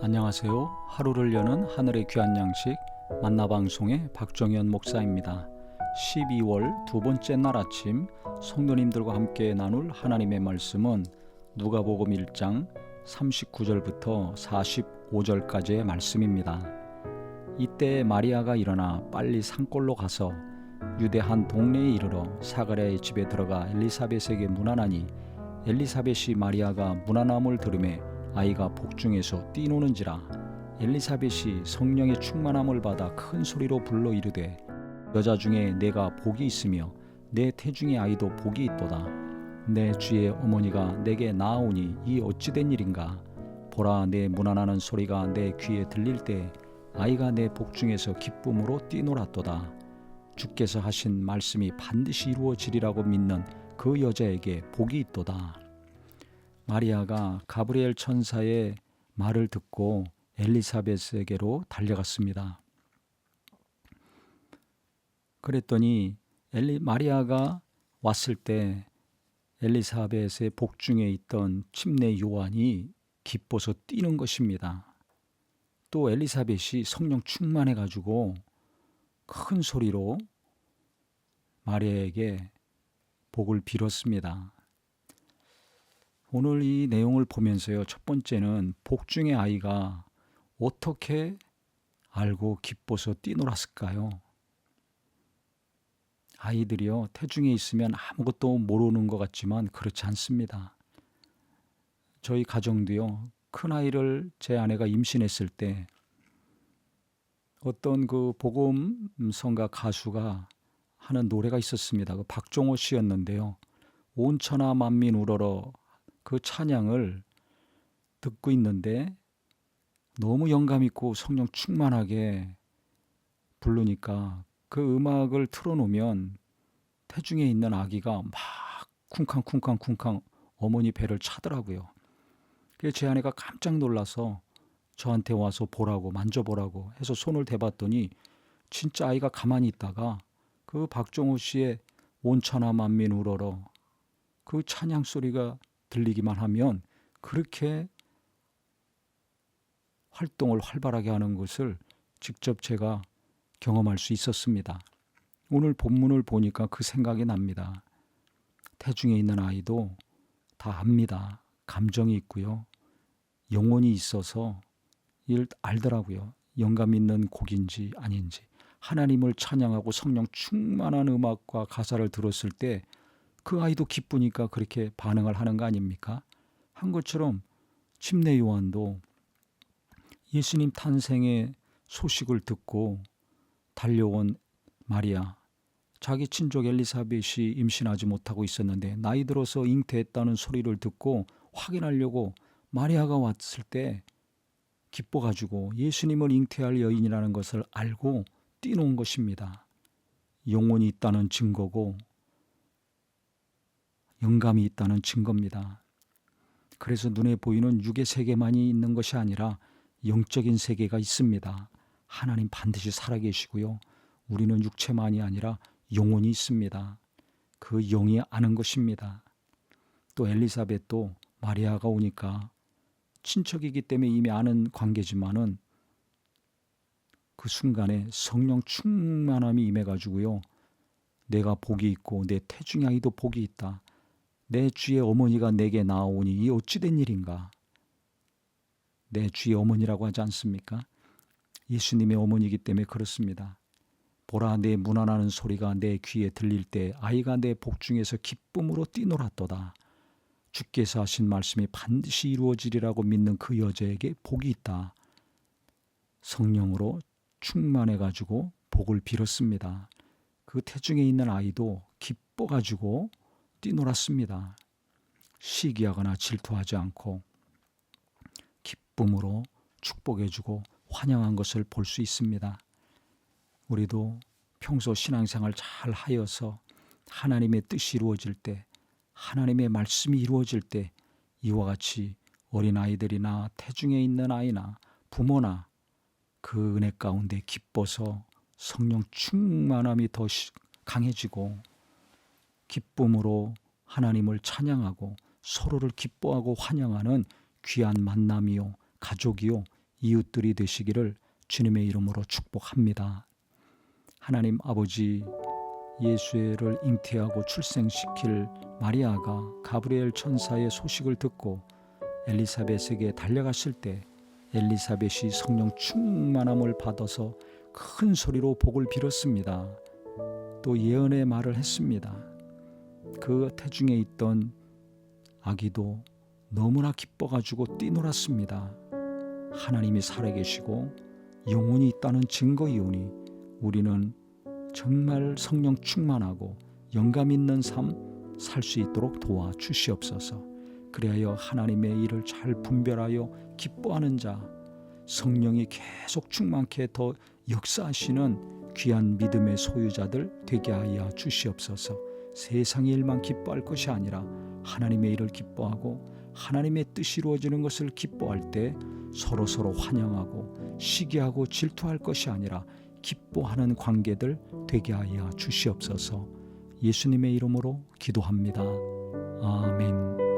안녕하세요. 하루를 여는 하늘의 귀한 양식 만나방송의 박정현 목사입니다. 12월 두 번째 날 아침 성도님들과 함께 나눌 하나님의 말씀은 누가복음 1장 39절부터 45절까지의 말씀입니다. 이때 마리아가 일어나 빨리 산골로 가서 유대 한 동네에 이르러 사가랴의 집에 들어가 엘리사벳에게 문안하니 엘리사벳이 마리아가 문안함을 들으매 아이가 복중에서 뛰노는지라. 엘리사벳이 성령의 충만함을 받아 큰 소리로 불러 이르되 여자 중에 내가 복이 있으며 내 태중의 아이도 복이 있도다. 내 주의 어머니가 내게 나아오니 이 어찌된 일인가. 보라, 내 문안하는 소리가 내 귀에 들릴 때 아이가 내 복중에서 기쁨으로 뛰놀았도다. 주께서 하신 말씀이 반드시 이루어지리라고 믿는 그 여자에게 복이 있도다. 마리아가 가브리엘 천사의 말을 듣고 엘리사벳에게로 달려갔습니다. 그랬더니 마리아가 왔을 때 엘리사벳의 복중에 있던 침례 요한이 기뻐서 뛰는 것입니다. 또 엘리사벳이 성령 충만해가지고 큰 소리로 마리아에게 복을 빌었습니다. 오늘 이 내용을 보면서요, 첫 번째는 복중의 아이가 어떻게 알고 기뻐서 뛰놀았을까요? 아이들이요, 태중에 있으면 아무것도 모르는 것 같지만 그렇지 않습니다. 저희 가정도요, 큰아이를 제 아내가 임신했을 때 어떤 그 복음성가 가수가 하는 노래가 있었습니다. 그 박종호 씨였는데요. 온 천하 만민 우러러 그 찬양을 듣고 있는데 너무 영감 있고 성령 충만하게 부르니까 그 음악을 틀어놓으면 태중에 있는 아기가 막 쿵쾅쿵쾅쿵쾅 어머니 배를 차더라고요. 그래서 제 아내가 깜짝 놀라서 저한테 와서 보라고, 만져보라고 해서 손을 대봤더니 진짜 아이가 가만히 있다가 그 박종호 씨의 온 천하 만민 우러러 그 찬양 소리가 들리기만 하면 그렇게 활동을 활발하게 하는 것을 직접 제가 경험할 수 있었습니다. 오늘 본문을 보니까 그 생각이 납니다. 태중에 있는 아이도 다 압니다. 감정이 있고요. 영혼이 있어서 알더라고요. 영감 있는 곡인지 아닌지. 하나님을 찬양하고 성령 충만한 음악과 가사를 들었을 때 그 아이도 기쁘니까 그렇게 반응을 하는 거 아닙니까? 한 것처럼 침례 요한도 예수님 탄생의 소식을 듣고 달려온 마리아, 자기 친족 엘리사벳이 임신하지 못하고 있었는데 나이 들어서 잉태했다는 소리를 듣고 확인하려고 마리아가 왔을 때 기뻐가지고 예수님을 잉태할 여인이라는 것을 알고 뛰노은 것입니다. 영혼이 있다는 증거고 영감이 있다는 증거입니다. 그래서 눈에 보이는 육의 세계만이 있는 것이 아니라 영적인 세계가 있습니다. 하나님 반드시 살아계시고요. 우리는 육체만이 아니라 영혼이 있습니다. 그 영이 아는 것입니다. 또 엘리사벳도 마리아가 오니까 친척이기 때문에 이미 아는 관계지만은 그 순간에 성령 충만함이 임해가지고요. 내가 복이 있고 내 태중의 아이도 복이 있다. 내 주의 어머니가 내게 나아오니 이 어찌된 일인가. 내 주의 어머니라고 하지 않습니까? 예수님의 어머니이기 때문에 그렇습니다. 보라, 내 문안하는 소리가 내 귀에 들릴 때 아이가 내 복중에서 기쁨으로 뛰놀았도다. 주께서 하신 말씀이 반드시 이루어지리라고 믿는 그 여자에게 복이 있다. 성령으로 충만해가지고 복을 빌었습니다. 그 태중에 있는 아이도 기뻐가지고 뛰놀았습니다. 시기하거나 질투하지 않고 기쁨으로 축복해주고 환영한 것을 볼 수 있습니다. 우리도 평소 신앙생활 잘 하여서 하나님의 뜻이 이루어질 때, 하나님의 말씀이 이루어질 때 이와 같이 어린아이들이나 태중에 있는 아이나 부모나 그 은혜 가운데 기뻐서 성령 충만함이 더 강해지고 기쁨으로 하나님을 찬양하고 서로를 기뻐하고 환영하는 귀한 만남이요, 가족이요, 이웃들이 되시기를 주님의 이름으로 축복합니다. 하나님 아버지, 예수를 잉태하고 출생시킬 마리아가 가브리엘 천사의 소식을 듣고 엘리사벳에게 달려갔을 때 엘리사벳이 성령 충만함을 받아서 큰 소리로 복을 빌었습니다. 또 예언의 말을 했습니다. 그 태중에 있던 아기도 너무나 기뻐가지고 뛰놀았습니다. 하나님이 살아계시고 영혼이 있다는 증거이오니 우리는 정말 성령 충만하고 영감 있는 삶 살 수 있도록 도와주시옵소서. 그리하여 하나님의 일을 잘 분별하여 기뻐하는 자, 성령이 계속 충만케 더 역사하시는 귀한 믿음의 소유자들 되게 하여 주시옵소서. 세상의 일만 기뻐할 것이 아니라 하나님의 일을 기뻐하고 하나님의 뜻이 이루어지는 것을 기뻐할 때 서로 환영하고 시기하고 질투할 것이 아니라 기뻐하는 관계들 되게 하여 주시옵소서. 예수님의 이름으로 기도합니다. 아멘.